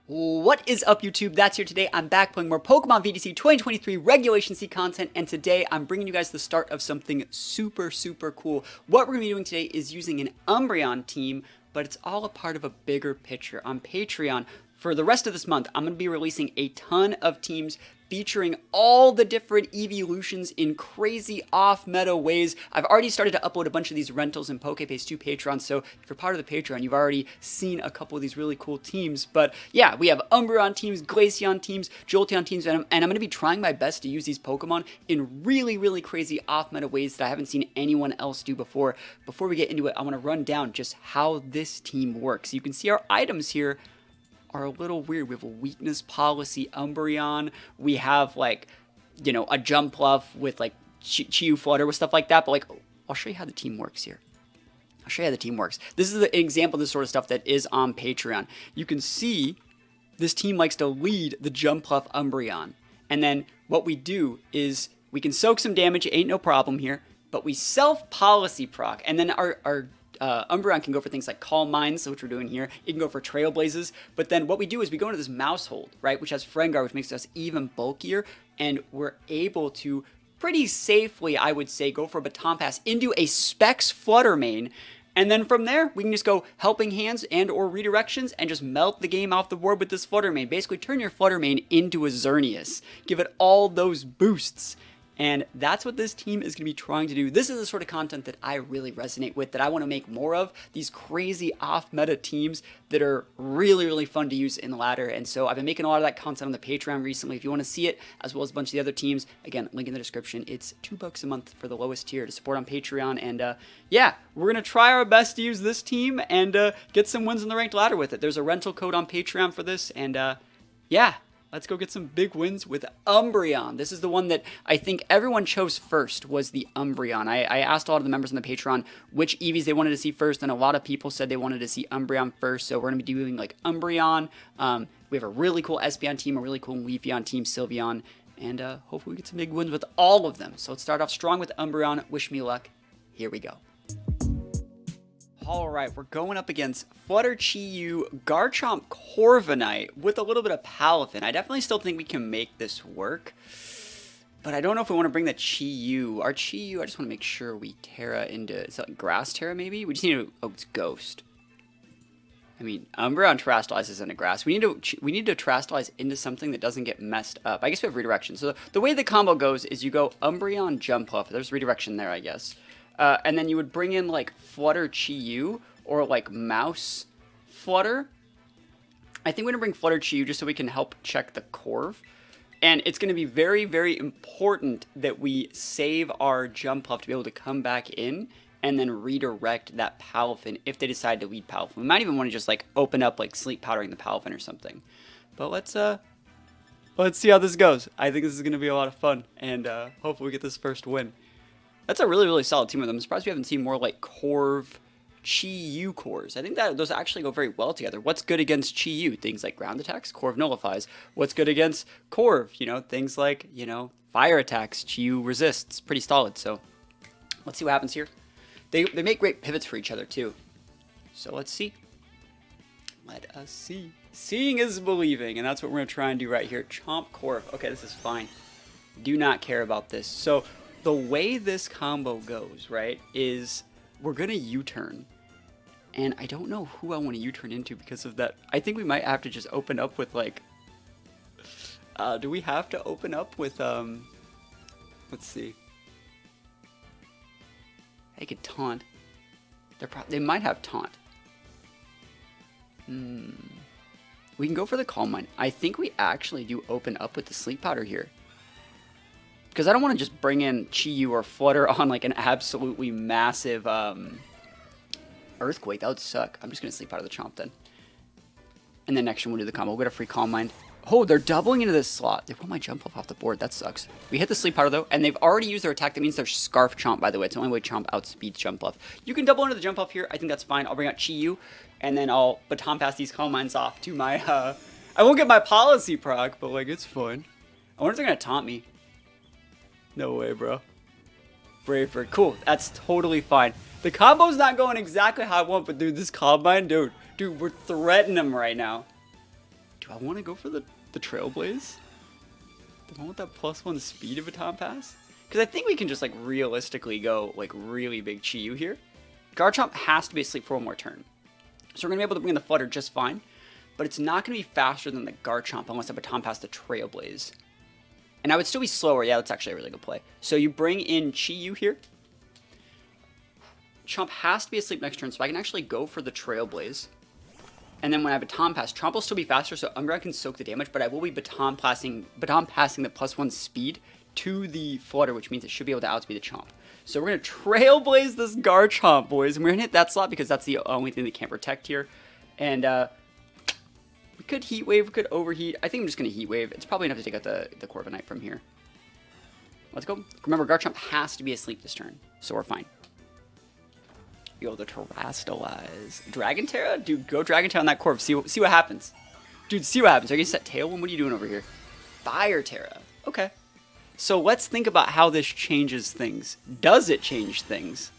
What is up, YouTube? That's here today. I'm back playing more Pokemon VGC 2023 Regulation C content, and today I'm bringing you guys the start of something super cool. What we're going to be doing today is using an Umbreon team, but it's all a part of a bigger picture. On Patreon, for the rest of this month, I'm going to be releasing a ton of teams featuring all the different evolutions in crazy off-meta ways. I've already started to upload a bunch of these rentals in PokePace to Patreon, so if you're part of the Patreon, you've already seen a couple of these really cool teams. But yeah, we have Umbreon teams, Glaceon teams, Jolteon teams, and I'm going to be trying my best to use these Pokemon in really crazy off-meta ways that I haven't seen anyone else do before. Before we get into it, I want to run down just how this team works. You can see our items here are a little weird. We have a weakness policy Umbreon. We have, like, you know, a Jumpluff with like Chi Flutter with stuff like that. But like, I'll show you how the team works here. I'll show you how the team works. This is an example of this sort of stuff that is on Patreon. You can see this team likes to lead the Jumpluff Umbreon. And then what we do is we can soak some damage. It ain't no problem here. But we self-policy proc. And then our Umbreon can go for things like Calm Minds, which we're doing here. It can go for Trailblazes. But then what we do is we go into this mouse hold, right, which has Frengar, which makes us even bulkier. And we're able to pretty safely, I would say, go for a Baton Pass into a Specs Flutter main. And then from there, we can just go Helping Hands and or Redirections and just melt the game off the board with this Flutter main. Basically turn your Flutter main into a Xerneas. Give it all those boosts. And that's what this team is going to be trying to do. This is the sort of content that I really resonate with, that I want to make more of. These crazy off-meta teams that are really fun to use in the ladder. And so I've been making a lot of that content on the Patreon recently. If you want to see it, as well as a bunch of the other teams, again, link in the description. It's $2 a month for the lowest tier to support on Patreon. And yeah, we're going to try our best to use this team and get some wins in the ranked ladder with it. There's a rental code on Patreon for this. And yeah. Let's go get some big wins with Umbreon. This is the one that I think everyone chose first, was the Umbreon. I asked a lot of the members on the Patreon which Eevees they wanted to see first, and a lot of people said they wanted to see Umbreon first, so we're going to be doing like Umbreon. We have a really cool Espeon team, a really cool Leafeon team, Sylveon, and hopefully we get some big wins with all of them. So let's start off strong with Umbreon. Wish me luck. Here we go. Alright, we're going up against Flutter Chi-Yu, Garchomp Corviknight with a little bit of Palafin. I definitely still think we can make this work, but I don't know if we want to bring the Chi-Yu. Our Chi-Yu, I just want to make sure we Terra into, is that like Grass Terra maybe? We just need to, oh, it's Ghost. I mean, Umbreon Terastallizes into Grass. We need to Terastallize into something that doesn't get messed up. I guess we have Redirection. So the way the combo goes is you go Umbreon Jumpluff. There's Redirection there, I guess. And then you would bring in like Flutter Chi-Yu or like Mouse Flutter. I think we're going to bring Flutter Chi-Yu just so we can help check the Corv. And it's going to be very important that we save our Jumpluff to be able to come back in and then redirect that Palafin if they decide to lead Palafin. We might even want to just like open up like Sleep Powdering the Palafin or something. But let's see how this goes. I think this is going to be a lot of fun, and hopefully we get this first win. That's a really solid team with them. I'm surprised we haven't seen more like Corv, Chi-Yu cores. I think that those actually go very well together. What's good against Chi-Yu? Things like ground attacks, Corv nullifies. What's good against Corv? You know, things like, you know, fire attacks, Chi-Yu resists. Pretty solid. So let's see what happens here. They make great pivots for each other too. So let's see. Let us see. Seeing is believing, and that's what we're going to try and do right here. Chomp Corv. Okay, this is fine. Do not care about this. So the way this combo goes, right, is we're going to U-turn. And I don't know who I want to U-turn into because of that. I think we might have to just open up with, like... do we have to open up with, let's see. They could taunt. They might have taunt. We can go for the Calm Mind. I think we actually do open up with the Sleep Powder here. Because I don't want to just bring in Chi-Yu or Flutter on like an absolutely massive Earthquake. That would suck. I'm just going to Sleep out of the Chomp then. And then next turn we'll do the combo. We'll get a free Calm Mind. Oh, they're doubling into this slot. They put my Jumpluff off the board. That sucks. We hit the Sleep Powder though, and they've already used their attack. That means they're Scarf Chomp, by the way. It's the only way Chomp outspeeds Jumpluff. You can double into the Jumpluff here. I think that's fine. I'll bring out Chi-Yu, and then I'll Baton Pass these Calm Minds off to my, I won't get my Policy proc, but like, it's fun. I wonder if they're going to taunt me. No way, bro. Braver. Cool. That's totally fine. The combo's not going exactly how I want, but dude, this Calm Mind, dude, we're threatening him right now. Do I want to go for the Trailblaze? Do I want that +1 speed of Baton Pass? Because I think we can just like realistically go like really big Chi-Yu here. Garchomp has to be asleep for one more turn. So we're going to be able to bring in the Flutter just fine. But it's not going to be faster than the Garchomp unless I Baton Pass the Trailblaze. And I would still be slower. Yeah, that's actually a really good play. So you bring in Chi-Yu here. Chomp has to be asleep next turn, so I can actually go for the Trailblaze. And then when I Baton Pass, Chomp will still be faster, so Umbreon can soak the damage, but I will be Baton passing the +1 speed to the Flutter, which means it should be able to outspeed the Chomp. So we're going to Trailblaze this Garchomp, boys, and we're going to hit that slot because that's the only thing that can't protect here. And we could Heat Wave, we could Overheat. I think I'm just going to Heat Wave. It's probably enough to take out the Corviknight from here. Let's go. Remember, Garchomp has to be asleep this turn, so we're fine. Be able to Terrastalize. Dragon Terra? Dude, go Dragon Terra on that Corv. See what happens. Dude, see what happens. Are you going to set Tailwind? What are you doing over here? Fire Terra. Okay. So let's think about how this changes things. Does it change things?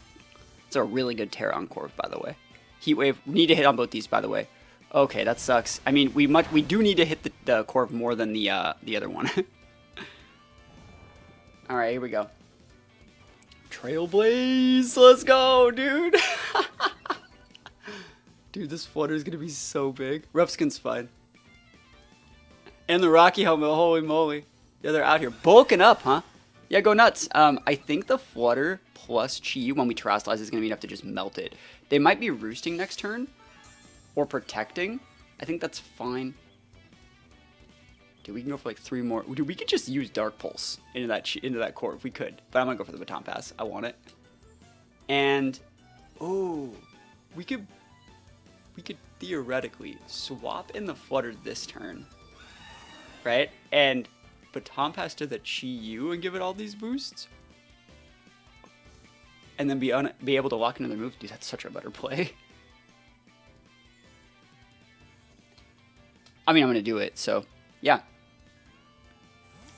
It's a really good Terra on Corv, by the way. Heat Wave. We need to hit on both these, by the way. Okay, that sucks. I mean, we do need to hit the Corv more than the other one. All right, here we go. Trailblaze, let's go, dude. Dude, this Flutter is gonna be so big. Rough Skin's fine. And the Rocky Helmet, holy moly. Yeah, they're out here bulking up, huh? Yeah, go nuts. I think the Flutter plus Chi when we Terrastalize is gonna be enough to just melt it. They might be roosting next turn or protecting. I think that's fine. Dude, we can go for like 3 more. Dude, we could just use Dark Pulse into that core if we could. But I'm gonna go for the Baton Pass. I want it. And oh, we could theoretically swap in the Flutter this turn, right? And Baton Pass to the Chi-Yu and give it all these boosts, and then be able to lock into their move. Dude, that's such a better play. I mean, I'm gonna do it. So yeah.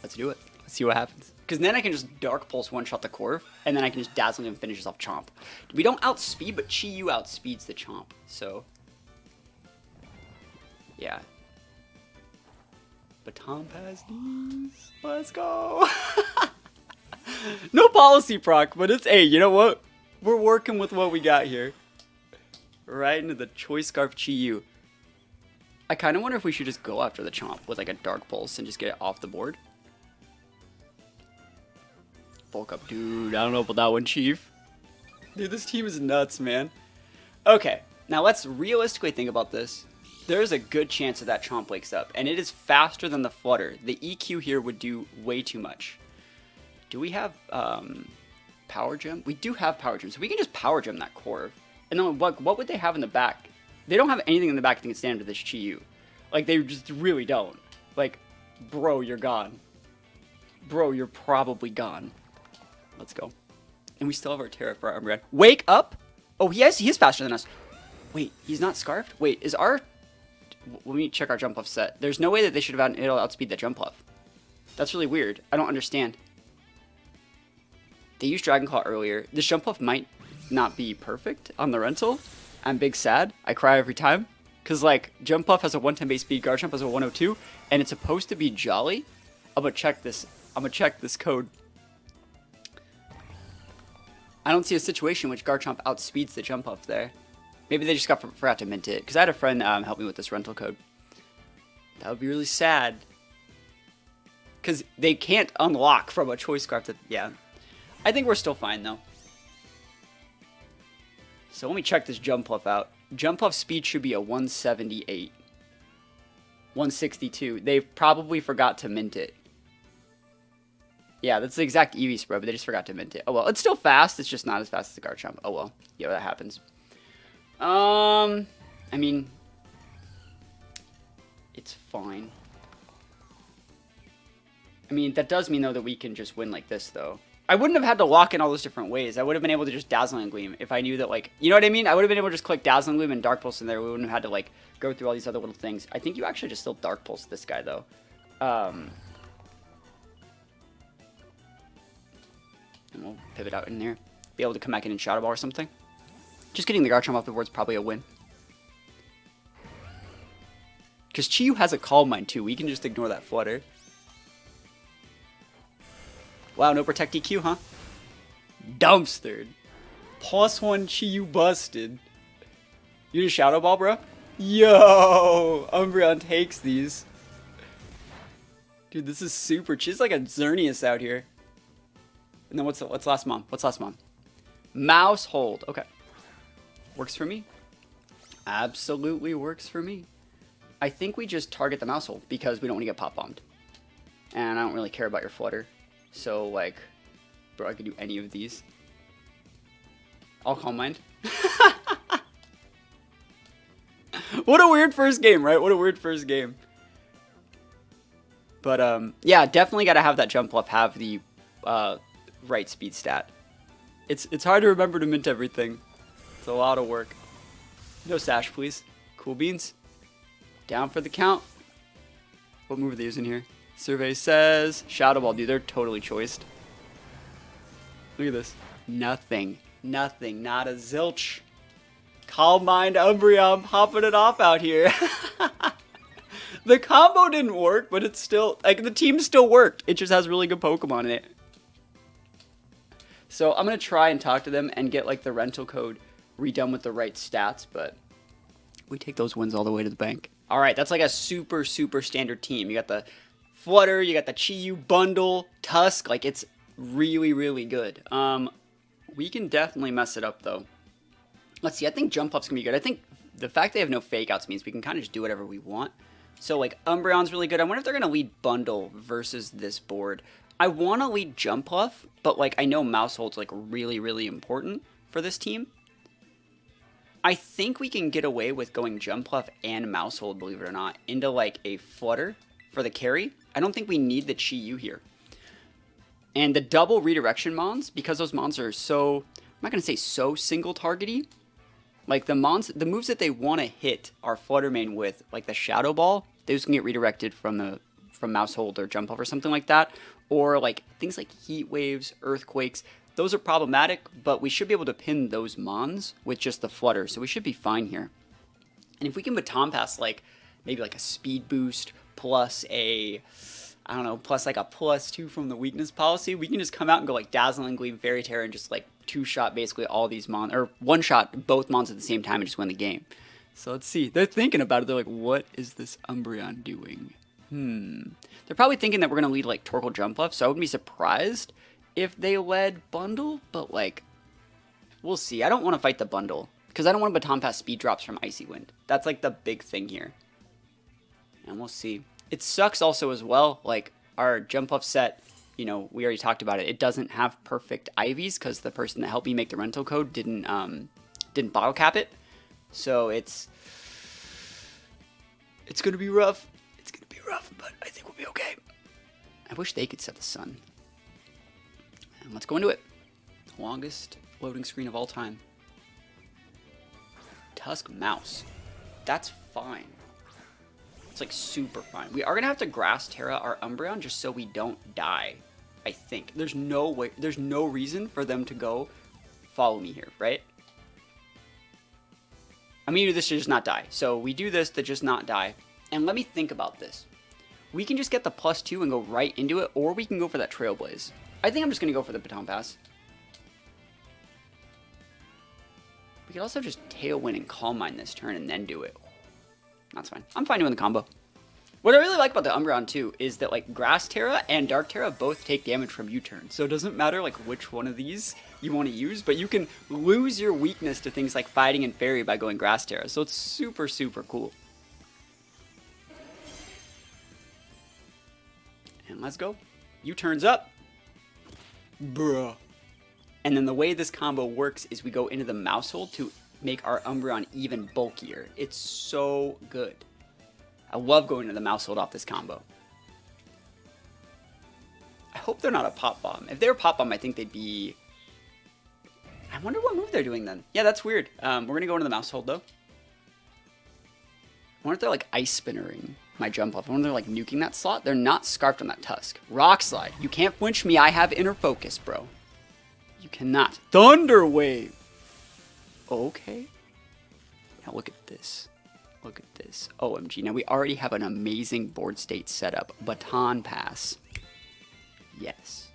Let's do it. Let's see what happens. Because then I can just Dark Pulse one-shot the Corv, and then I can just Dazzling and finishes off Chomp. We don't outspeed, but Chi-Yu outspeeds the Chomp. So, yeah. Baton Pass these. Let's go. No policy proc, but it's, hey, you know what? We're working with what we got here. Right into the Choice Scarf Chi-Yu. I kind of wonder if we should just go after the Chomp with like a Dark Pulse and just get it off the board. Bulk up, dude. I don't know about that one, Chief. Dude, this team is nuts, man. Okay, now let's realistically think about this. There's a good chance that Chomp wakes up, and it is faster than the Flutter. The EQ here would do way too much. Do we have Power Gem? We do have Power Gem, so we can just Power Gem that Corv. And then what would they have in the back? They don't have anything in the back that can stand to this Chi-Yu. Like, they just really don't. Like, bro, you're gone. Bro, you're probably gone. Let's go. And we still have our Terra for our Umbreon. Wake up! Oh, he is faster than us. Wait, he's not Scarfed? Wait, is our... Let me check our Jump Puff set. There's no way that they should have it'll outspeed the Jump Puff. That's really weird. I don't understand. They used Dragon Claw earlier. This Jump Puff might not be perfect on the rental. I'm big sad. I cry every time. Because, like, Jump Puff has a 110 base speed, Garchomp has a 102, and it's supposed to be Jolly. I'm gonna check this. I'm gonna check this code. I don't see a situation in which Garchomp outspeeds the Jump Puff there. Maybe they just forgot to mint it. Because I had a friend help me with this rental code. That would be really sad. Because they can't unlock from a Choice Scarf. Yeah. I think we're still fine, though. So let me check this Jump Puff out. Jump Puff speed should be a 178. 162. They probably forgot to mint it. Yeah, that's the exact Eevee spread, but they just forgot to mint it. Oh well, it's still fast. It's just not as fast as the Garchomp. Oh well, yeah, that happens. I mean, it's fine. I mean, that does mean though that we can just win like this though. I wouldn't have had to lock in all those different ways. I would have been able to just Dazzling Gleam if I knew that, like, you know what I mean? I would have been able to just click Dazzling Gleam and Dark Pulse in there. We wouldn't have had to, like, go through all these other little things. I think you actually just still Dark Pulse this guy, though. And we'll pivot out in there. Be able to come back in and Shadow Ball or something. Just getting the Garchomp off the board is probably a win. Because Chi-Yu has a Calm Mind too. We can just ignore that Flutter. Wow, no Protect EQ, huh? Dumpstered. +1 Chi-Yu busted. You just Shadow Ball, bro? Yo! Umbreon takes these. Dude, this is super. She's like a Xerneas out here. And then what's last mom? What's last mom? Mouse hold. Okay. Works for me. Absolutely works for me. I think we just target the mouse hold because we don't want to get pop bombed. And I don't really care about your Flutter. So, like, bro, I could do any of these. I'll Calm Mind. What a weird first game, right? What a weird first game. But, yeah, definitely got to have that jump up, have the right speed stat. It's hard to remember to mint everything. It's a lot of work. No sash, please. Cool beans. Down for the count. What move are they using here? Survey says Shadow Ball. Dude, they're totally choiced. Look at this. Nothing. Nothing. Not a zilch. Calm Mind Umbreon popping it off out here. The combo didn't work, but it's still, like, the team still worked. It just has really good Pokemon in it. So I'm going to try and talk to them and get, like, the rental code redone with the right stats, but we take those wins all the way to the bank. All right, that's like a super, super standard team. You got the Flutter, you got the Chi-Yu bundle, Tusk. Like, it's really, really good. We can definitely mess it up, though. Let's see, I think Jump Up's going to be good. I think the fact they have no Fake Outs means we can kind of just do whatever we want. So, like, Umbreon's really good. I wonder if they're going to lead Bundle versus this board. I want to lead Jump Puff, but, like, I know Mouse Hold's, like, really, really important for this team. I think we can get away with going Jump Puff and Mouse Hold, believe it or not, into, like, a Flutter for the carry. I don't think we need the Chi-Yu here. And the double redirection Mons, because those Mons are so, I'm not going to say so single-targety. Like, the moves that they want to hit our Flutter main with, like the Shadow Ball, they just can get redirected from Mouse Hold or Jump Puff or something like that. Or, like, things like Heat Waves, Earthquakes, those are problematic, but we should be able to pin those Mons with just the Flutter, so we should be fine here. And if we can Baton Pass, like, maybe like a Speed Boost plus a, I don't know, plus like a +2 from the Weakness Policy, we can just come out and go like Dazzling Gleam, Fairy Terror, and just like two-shot basically all these Mons, or one-shot both Mons at the same time and just win the game. So let's see. They're thinking about it. They're like, what is this Umbreon doing? They're probably thinking that we're going to lead like Torkoal Jump Left, so I wouldn't be surprised if they led Bundle, but like, we'll see. I don't want to fight the Bundle, because I don't want to Baton Pass speed drops from Icy Wind. That's like the big thing here. And we'll see. It sucks also as well, like, our Jump Up set, you know, we already talked about it. It doesn't have perfect Ivies, because the person that helped me make the rental code didn't bottle cap it. So it's going to be rough. It's going to be rough, but I think we'll be okay. I wish they could set the sun. And let's go into it. The longest loading screen of all time. Tusk Mouse. That's fine. It's like super fine. We are going to have to Grass Terra our Umbreon just so we don't die, I think. There's no way, there's no reason for them to go follow me here, right? I'm going to do this to just not die. So we do this to just not die. And let me think about this. We can just get the +2 and go right into it, or we can go for that Trailblaze. I think I'm just going to go for the Baton Pass. We could also just Tailwind and Calm Mind this turn and then do it. That's fine. I'm fine doing the combo. What I really like about the Umbreon too is that like Grass Terra and Dark Terra both take damage from U-turn. So it doesn't matter like which one of these you want to use, but you can lose your weakness to things like Fighting and Fairy by going Grass Terra. So it's super, super cool. And let's go. U-turns up. Bruh. And then the way this combo works is we go into the Mouse Hold to make our Umbreon even bulkier. It's so good. I love going to the Mouse Hold off this combo. I hope they're not a Pop Bomb. If they're a Pop Bomb, I think they'd be... I wonder what move they're doing then. Yeah, that's weird. We're going to go into the Mouse Hold though. I wonder if they're like Ice Spinnering my Jump Off. I wonder if they're like nuking that slot. They're not Scarfed on that Tusk. Rock Slide. You can't flinch me. I have Inner Focus, bro. You cannot. Thunder Wave. Okay. Now look at this. Look at this. OMG. Now we already have an amazing board state setup. Baton pass. Yes.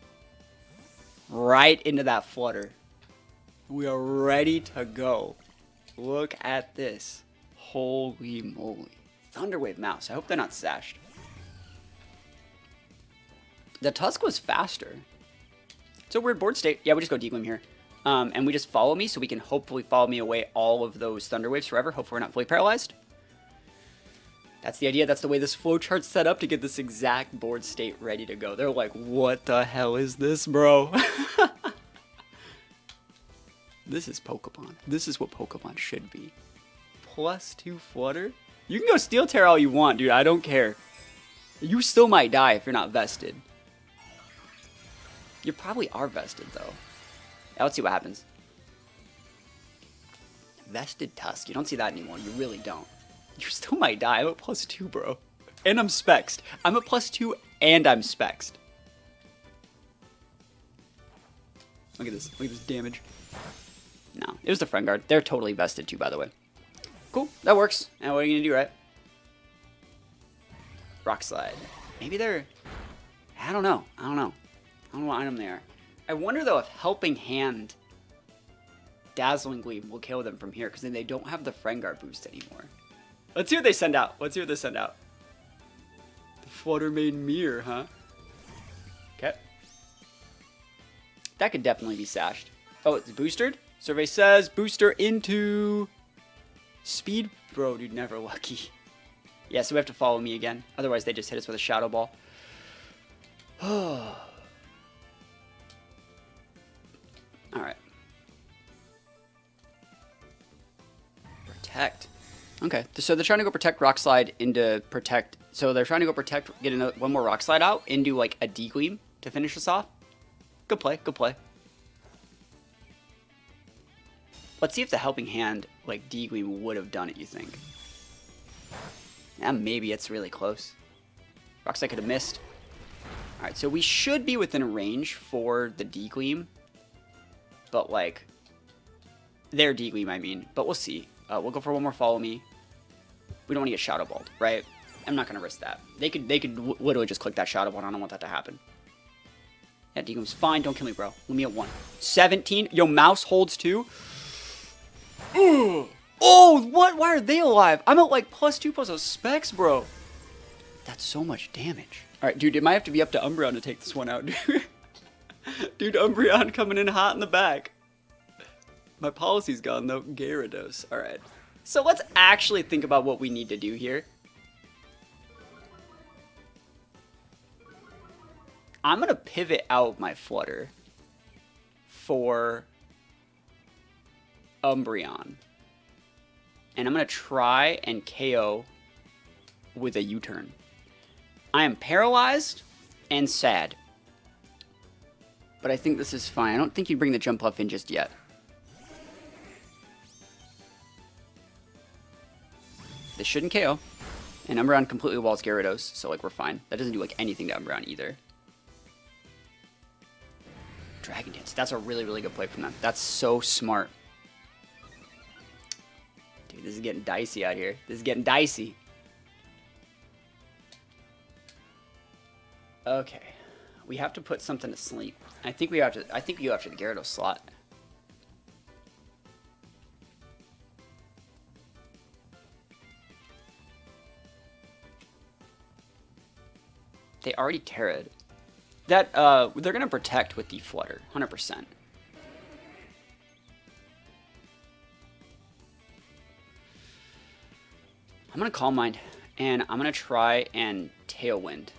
Right into that flutter. We are ready to go. Look at this. Holy moly. Thunderwave mouse. I hope they're not sashed. The Tusk was faster. It's a weird board state. Yeah, we just go D-Gleam here. And we just follow me so we can hopefully follow me away all of those Thunderwaves forever. Hopefully we're not fully paralyzed. That's the idea. That's the way this flowchart's set up to get this exact board state ready to go. They're like, what the hell is this, bro? This is Pokemon. This is what Pokemon should be. +2 flutter? You can go Steel Terror all you want, dude. I don't care. You still might die if you're not vested. You probably are vested, though. Yeah, let's see what happens. Vested Tusk. You don't see that anymore. You really don't. You still might die. I'm at +2, bro. And I'm spexed. I'm at +2 and I'm spexed. Look at this. Look at this damage. No, it was the Friend Guard. They're totally vested too, by the way. Cool. That works. Now what are you going to do, right? Rock Slide. Maybe they're... I don't know. I don't know what item they are. I wonder, though, if Helping Hand Dazzling Gleam will kill them from here, because then they don't have the Friend Guard boost anymore. Let's see what they send out. Let's see what they send out. The Flutter Maiden Mirror, huh? Okay. That could definitely be sashed. Oh, it's boosted? Survey says booster into speed. Bro, dude, never lucky. Yeah, so we have to follow me again. Otherwise, they just hit us with a Shadow Ball. Alright. Protect. Okay, so they're trying to go Protect Rock Slide into Protect. So they're trying to go Protect, get one more Rock Slide out into like a D-Gleam to finish us off. Good play, good play. Let's see if the Helping Hand, like, D-Gleam would have done it, you think? Yeah, maybe it's really close. Rock Slide could have missed. Alright, so we should be within range for the D-Gleam. But, like, their D-Gleam, I mean. But we'll see. We'll go for one more Follow Me. We don't want to get Shadow Balled, right? I'm not going to risk that. They could literally just click that Shadow Ball. I don't want that to happen. Yeah, D-Gleam's fine. Don't kill me, bro. Let me at 1. 17. Yo, Mouse holds 2. Ooh. Oh, what? Why are they alive? I'm at like +2 plus those specs, bro. That's so much damage. All right, dude, it might have to be up to Umbreon to take this one out, dude. Dude, Umbreon coming in hot in the back. My policy's gone, though. Gyarados. All right. So let's actually think about what we need to do here. I'm going to pivot out my Flutter for Umbreon. And I'm going to try and KO with a U-turn. I am paralyzed and sad. But I think this is fine. I don't think you'd bring the jump off in just yet. This shouldn't KO. And Umbreon completely walls Gyarados, so like we're fine. That doesn't do like anything to Umbreon either. Dragon Dance. That's a really, really good play from them. That's so smart. Dude, this is getting dicey out here. This is getting dicey. Okay. We have to put something to sleep. I think we have to. I think you have to the Gyarados slot. They already Terra'd. That they're gonna protect with the Flutter, 100%. I'm gonna Calm Mind, and I'm gonna try and Tailwind.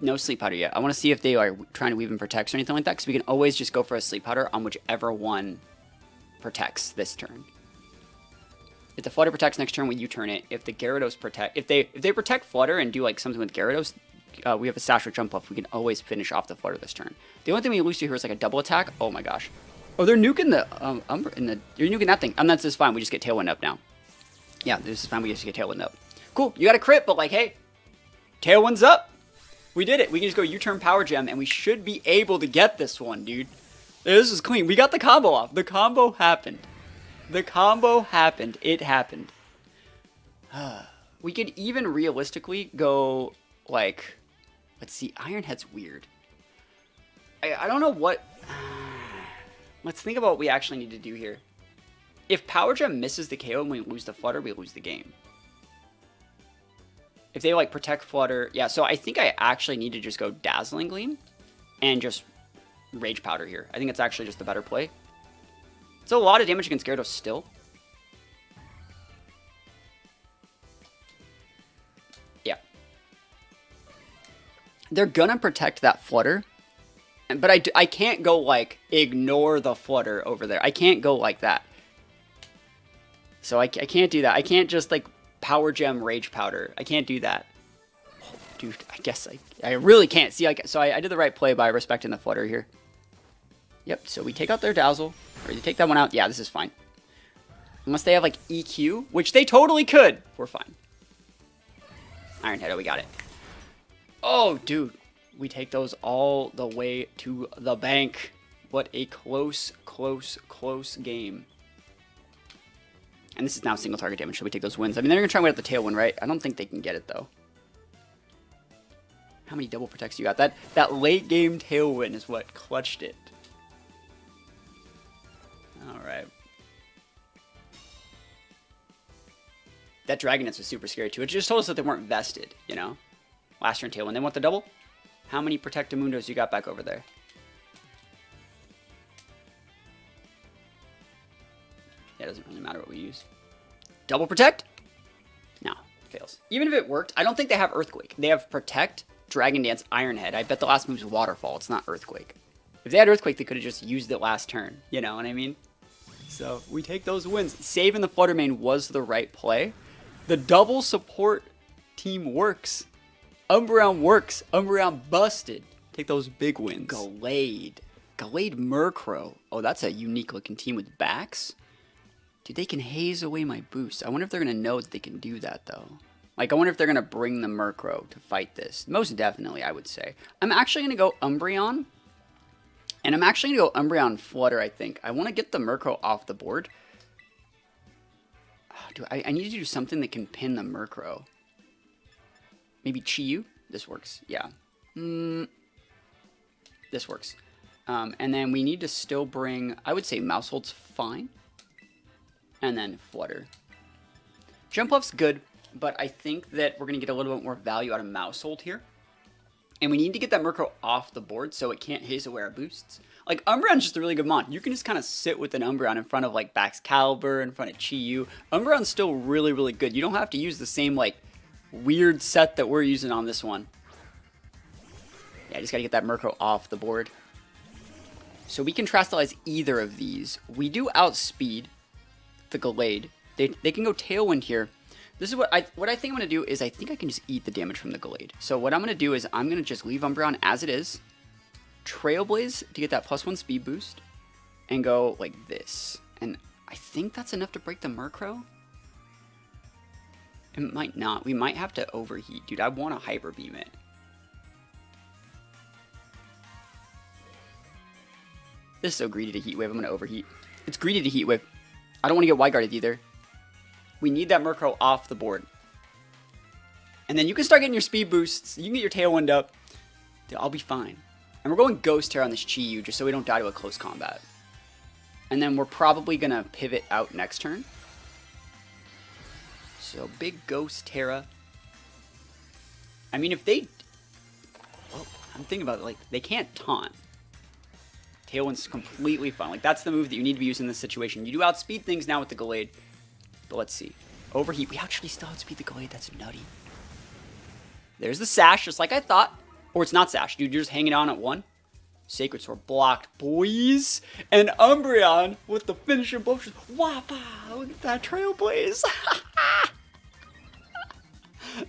No Sleep Powder yet. I want to see if they are trying to weave in protects or anything like that, because we can always just go for a Sleep Powder on whichever one protects this turn. If the Flutter protects next turn, we U-turn it. If the Gyarados protect, if they protect Flutter and do like something with Gyarados, we have a Sash or Jump Off. We can always finish off the Flutter this turn. The only thing we lose to here is like a double attack. Oh my gosh. Oh, they're nuking the you're nuking that thing. That's just fine. We just get Tailwind up now. Yeah, this is fine. We just get Tailwind up. Cool. You got a crit, but like, hey, Tailwind's up. We did it. We can just go U-turn Power Gem, and we should be able to get this one, dude. This is clean. We got the combo off. The combo happened. The combo happened. It happened. We could even realistically go, like, let's see. Iron Head's weird. I don't know what... Let's think about what we actually need to do here. If Power Gem misses the KO and we lose the Flutter, we lose the game. If they, like, protect Flutter... Yeah, so I think I actually need to just go Dazzling Gleam and just Rage Powder here. I think it's actually just the better play. It's a lot of damage against Gyarados still. Yeah. They're gonna protect that Flutter. But I can't go, like, ignore the Flutter over there. I can't go like that. So I can't do that. I can't just, like, Power Gem Rage Powder. I can't do that. Oh, dude, I guess I really can't. See, so I did the right play by respecting the Flutter here. Yep, so we take out their Dazzle. Or you take that one out. Yeah, this is fine. Unless they have, like, EQ, which they totally could. We're fine. Iron Head, oh, we got it. Oh, dude. We take those all the way to the bank. What a close, close, close game. And this is now single target damage, so we take those wins. I mean, they're going to try and win at the tailwind, right? I don't think they can get it, though. How many double protects you got? That late game tailwind is what clutched it. Alright. That Dragonets was super scary, too. It just told us that they weren't vested, you know? Last turn tailwind. They want the double? How many Protectamundos you got back over there? Yeah, it doesn't really matter what we use. Double Protect? No, fails. Even if it worked, I don't think they have Earthquake. They have Protect, Dragon Dance, Iron Head. I bet the last move's Waterfall. It's not Earthquake. If they had Earthquake, they could have just used it last turn. You know what I mean? So, we take those wins. Saving the Flutter Mane was the right play. The double support team works. Umbreon works. Umbreon busted. Take those big wins. Gallade. Gallade Murkrow. Oh, that's a unique looking team with backs. Dude, they can haze away my boost. I wonder if they're going to know that they can do that, though. Like, I wonder if they're going to bring the Murkrow to fight this. Most definitely, I would say. I'm actually going to go Umbreon. And I'm actually going to go Umbreon Flutter, I think. I want to get the Murkrow off the board. Oh, dude, I need to do something that can pin the Murkrow. Maybe Chi-Yu? This works, yeah. This works. And then we need to still bring, I would say Mousehold's fine. And then Flutter. Jumpluff's good, but I think that we're going to get a little bit more value out of Mousehold here. And we need to get that Murkrow off the board so it can't haze away our boosts. Like, Umbreon's just a really good mon. You can just kind of sit with an Umbreon in front of, like, Baxcalibur, in front of Chi-Yu. Umbreon's still really, really good. You don't have to use the same, like, weird set that we're using on this one. Yeah, I just gotta get that Murkrow off the board. So we can Terastallize either of these. We do outspeed the Gallade. They can go Tailwind here. This is what I think I'm gonna do is I think I can just eat the damage from the Gallade. So what I'm gonna do is I'm gonna just leave Umbreon as it is, Trailblaze to get that +1 speed boost, and go like this. And I think that's enough to break the Murkrow. It might not. We might have to overheat. Dude, I want to Hyper Beam it. This is so greedy to Heat Wave. I'm going to overheat. It's greedy to Heat Wave. I don't want to get Wide Guarded either. We need that Murkrow off the board. And then you can start getting your speed boosts. You can get your Tailwind up. Dude, I'll be fine. And we're going Ghost Terror on this Chi-Yu just so we don't die to a close combat. And then we're probably going to pivot out next turn. So, big Ghost Terra. I mean, if they... Well, I'm thinking about it, like, they can't taunt. Tailwind's completely fine. Like, that's the move that you need to be using in this situation. You do outspeed things now with the Gallade. But let's see. Overheat. We actually still outspeed the Gallade. That's nutty. There's the Sash, just like I thought. Or it's not Sash. Dude, you're just hanging on at 1. Sacred Sword blocked, boys. And Umbreon with the finisher blow. Wappa! Look at that Trailblaze.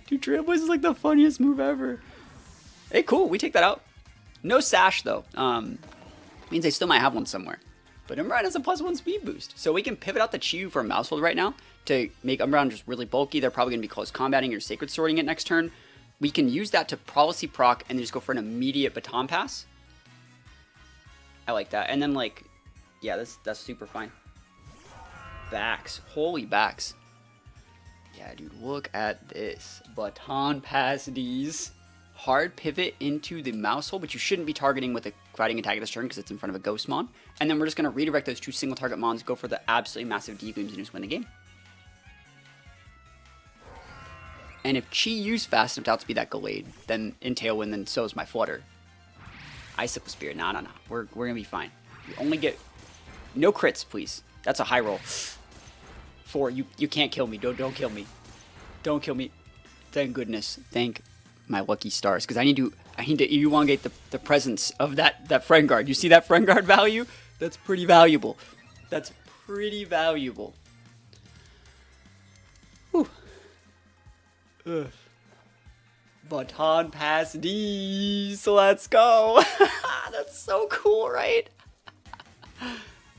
Dude, Trailblaze is like the funniest move ever. Hey, cool. We take that out. No Sash, though. Means they still might have one somewhere. But Umbreon has a +1 speed boost. So we can pivot out the Chi-Yu for Mousehold right now to make Umbreon just really bulky. They're probably going to be close combating or Sacred Swording it next turn. We can use that to Policy proc and then just go for an immediate Baton Pass. I like that. And then, like, yeah, that's super fine. backs. Holy backs. Yeah, dude, look at this. Baton pass D's. Hard pivot into the mouse hole, but you shouldn't be targeting with a fighting attack this turn because it's in front of a ghost mon. And then we're just going to redirect those 2 single target mons, go for the absolutely massive D-Gleams, and just win the game. And if Chi Yu's fast enough to outspeed that Gallade, then in Tailwind, then so is my Flutter. Icicle Spear. No. We're going to be fine. You only get... No crits, please. That's a high roll. 4. You can't kill me. Don't kill me. Don't kill me. Thank goodness. Thank my lucky stars. Because I need to elongate the presence of that friend guard. You see that friend guard value? That's pretty valuable. That's pretty valuable. Whew. Ugh. Baton pass D's. Let's go. That's so cool, right?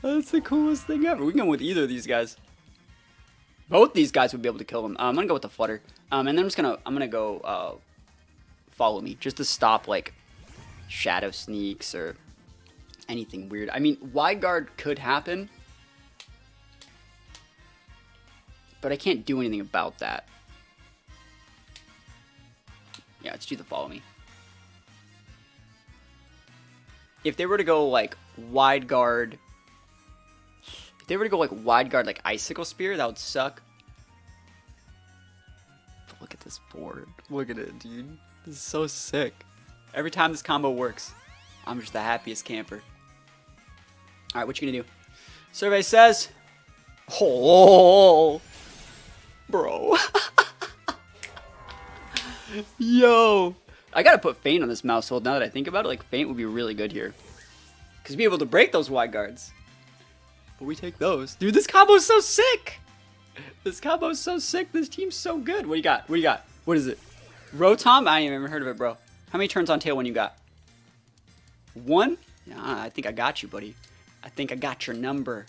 That's the coolest thing ever. We can go with either of these guys. Both these guys would be able to kill them. I'm gonna go with the Flutter. And then I'm gonna go follow me just to stop like shadow sneaks or anything weird. I mean, wide guard could happen, but I can't do anything about that. Yeah, let's do the follow me. If they were to go like wide guard, like Icicle Spear, that would suck. But look at this board. Look at it, dude. This is so sick. Every time this combo works, I'm just the happiest camper. Alright, what you gonna do? Survey says... Oh, bro. Yo. I gotta put Feint on this mouse hold now that I think about it. Like, Feint would be really good here. Because be able to break those wide guards. But we take those. Dude, this combo is so sick. This combo is so sick. This team's so good. What do you got? What do you got? What is it? Rotom? I ain't even heard of it, bro. How many turns on Tailwind you got? 1? Nah, I think I got you, buddy. I think I got your number.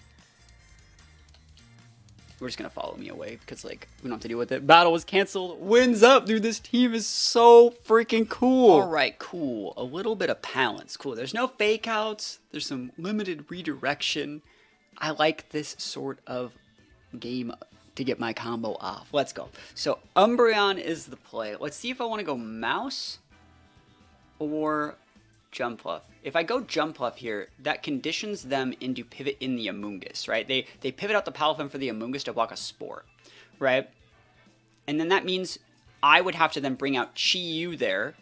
We're just gonna follow me away because, like, we don't have to deal with it. Battle was canceled. Wins up, dude. This team is so freaking cool. All right, cool. A little bit of balance. Cool. There's no fake outs. There's some limited redirection. I like this sort of game to get my combo off. Let's go. So Umbreon is the play. Let's see if I want to go Mouse or Jumpluff. If I go Jumpluff here, that conditions them into pivot in the Amoonguss, right? They pivot out the Palafin for the Amoonguss to block a Spore, right? And then that means I would have to then bring out Chi-Yu there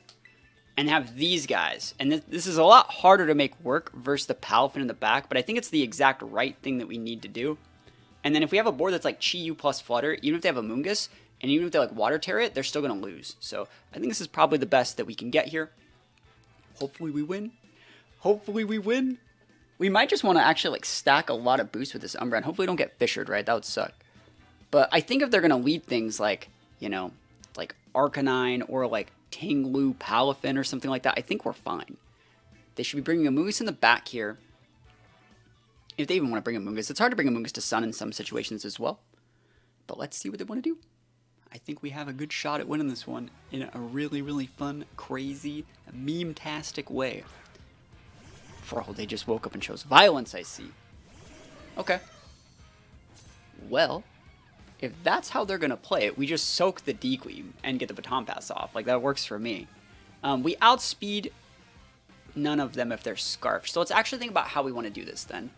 and have these guys. And this is a lot harder to make work versus the Palafin in the back, but I think it's the exact right thing that we need to do. And then if we have a board that's like Chi-Yu plus Flutter, even if they have Amoonguss, and even if they like Water Turret, they're still going to lose. So I think this is probably the best that we can get here. Hopefully we win. Hopefully we win. We might just want to actually like stack a lot of boosts with this Umbreon. Hopefully we don't get fissured, right? That would suck. But I think if they're going to lead things like, you know, like Arcanine or like Tinglu Palafin or something like that, I think we're fine. They should be bringing Amoonguss in the back here. If they even want to bring Amoonguss. It's hard to bring Amoonguss to Sun in some situations as well. But let's see what they want to do. I think we have a good shot at winning this one in a really, really fun, crazy, meme-tastic way. Bro, they just woke up and chose violence, I see. Okay. Well, if that's how they're going to play it, we just soak the D-Queen and get the Baton Pass off. Like, that works for me. We outspeed none of them if they're Scarf. So let's actually think about how we want to do this then.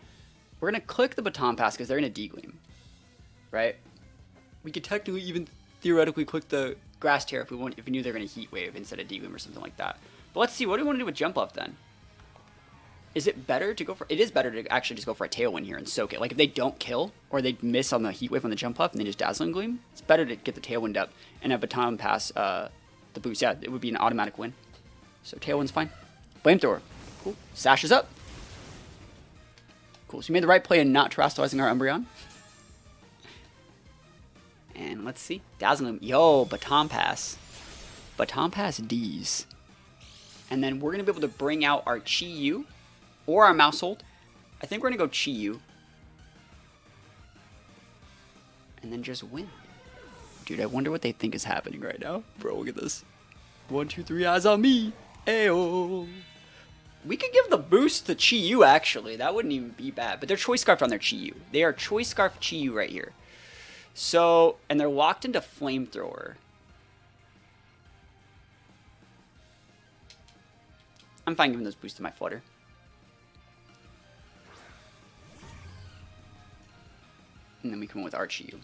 We're going to click the Baton Pass because they're in a D-Gleam. Right? We could technically even theoretically click the Grass Tear if we knew they were going to Heat Wave instead of D-Gleam or something like that. But let's see, what do we want to do with Jumpluff then? Is it better to go for... It is better to actually just go for a Tailwind here and soak it. Like, if they don't kill, or they miss on the Heat Wave on the Jumpluff and they just Dazzling Gleam, it's better to get the Tailwind up and have Baton Pass the boost. Yeah, it would be an automatic win. So Tailwind's fine. Flamethrower. Cool. Sash is up. Cool. So we made the right play in not terastallizing our Umbreon. And let's see. Dazzling. Yo, Baton Pass. Baton Pass D's. And then we're going to be able to bring out our Chi-Yu or our Mousehold. I think we're going to go Chi-Yu. And then just win. Dude, I wonder what they think is happening right now. Bro, look at this. 1, 2, 3, eyes on me. Ayo. We could give the boost to Chi-Yu, actually. That wouldn't even be bad. But they're Choice Scarfed on their Chi-Yu. They are Choice Scarf Chi-Yu right here. So, and they're locked into Flamethrower. I'm fine giving those boosts to my Flutter. And then we come in with our Chi-Yu.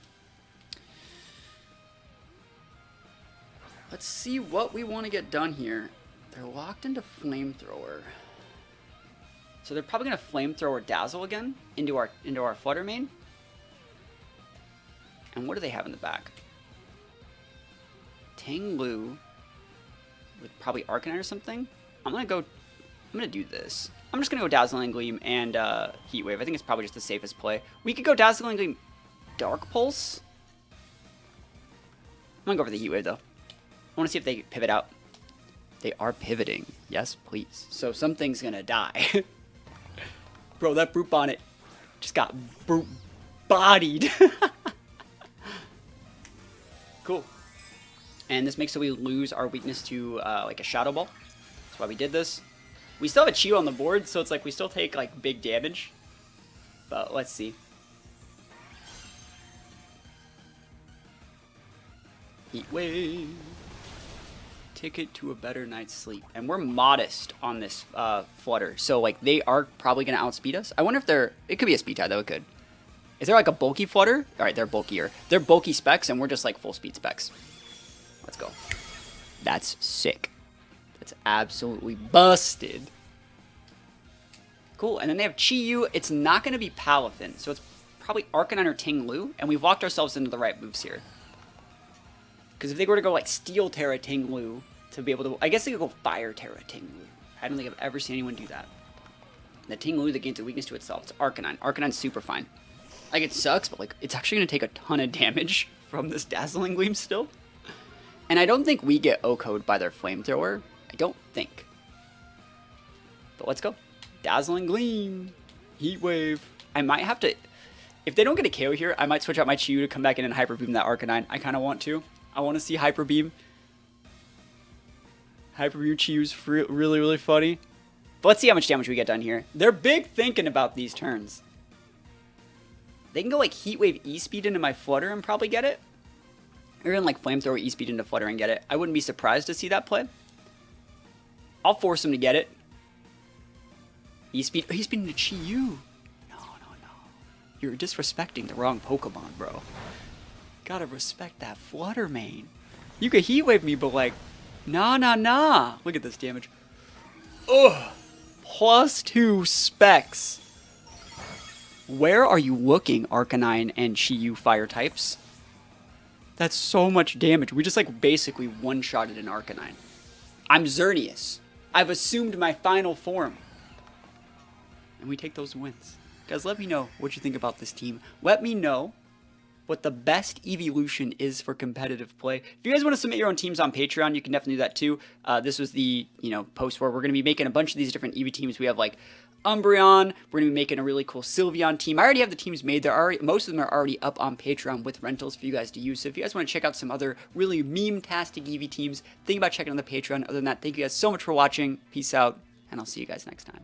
Let's see what we want to get done here. They're locked into Flamethrower. So they're probably going to Flamethrower Dazzle again into our Flutter main. And what do they have in the back? Ting-Lu with probably Arcanine or something. I'm going to do this. I'm just going to go Dazzling Gleam and Heat Wave. I think it's probably just the safest play. We could go Dazzling Gleam, Dark Pulse. I'm going to go for the Heat Wave though. I want to see if they pivot out. They are pivoting. Yes, please. So something's going to die. Bro, that Brute Bonnet just got brute bodied. Cool. And this makes so we lose our weakness to like a Shadow Ball. That's why we did this. We still have a Chi-Yu on the board, so it's like we still take like big damage. But let's see. Heat Wave. Ticket to a better night's sleep. And we're modest on this Flutter. So like they are probably going to outspeed us. I wonder if they're... It could be a speed tie though, it could. Is there like a bulky Flutter? Alright, they're bulkier. They're bulky specs and we're just like full speed specs. Let's go. That's sick. That's absolutely busted. Cool. And then they have Chi-Yu. It's not going to be Palafin. So it's probably Arcanine or Ting-Lu. And we've locked ourselves into the right moves here. Because if they were to go like Steel Terra Ting-Lu to be able to... I guess they could go Fire Terra Ting-Lu. I don't think I've ever seen anyone do that. The Ting-Lu that gains a weakness to itself. It's Arcanine. Arcanine's super fine. Like, it sucks, but like it's actually going to take a ton of damage from this Dazzling Gleam still. And I don't think we get O-Code by their Flamethrower. I don't think. But let's go. Dazzling Gleam. Heat Wave. I might have to... If they don't get a KO here, I might switch out my Chi-Yu to come back in and Hyper Beam that Arcanine. I kind of want to. I want to see Hyper Beam. Hyper Beam Chi-Yu's really, really funny. But let's see how much damage we get done here. They're big thinking about these turns. They can go like Heat Wave E-Speed into my Flutter and probably get it. Or even like Flamethrower E-Speed into Flutter and get it. I wouldn't be surprised to see that play. I'll force them to get it. E-Speed into Chi-Yu. No. You're disrespecting the wrong Pokemon, bro. Gotta respect that Flutter main. You could Heat Wave me, but like, nah. Look at this damage. Ugh. +2 specs. Where are you looking, Arcanine and Chi-Yu fire types? That's so much damage. We just like basically one-shotted an Arcanine. I'm Xerneas. I've assumed my final form. And we take those wins. Guys, let me know what you think about this team. Let me know what the best evolution is for competitive play. If you guys want to submit your own teams on Patreon, you can definitely do that too. This was the post where we're going to be making a bunch of these different Eevee teams. We have like Umbreon. We're going to be making a really cool Sylveon team. I already have the teams made. Most of them are already up on Patreon with rentals for you guys to use. So if you guys want to check out some other really meme-tastic Eevee teams, think about checking on the Patreon. Other than that, thank you guys so much for watching. Peace out, and I'll see you guys next time.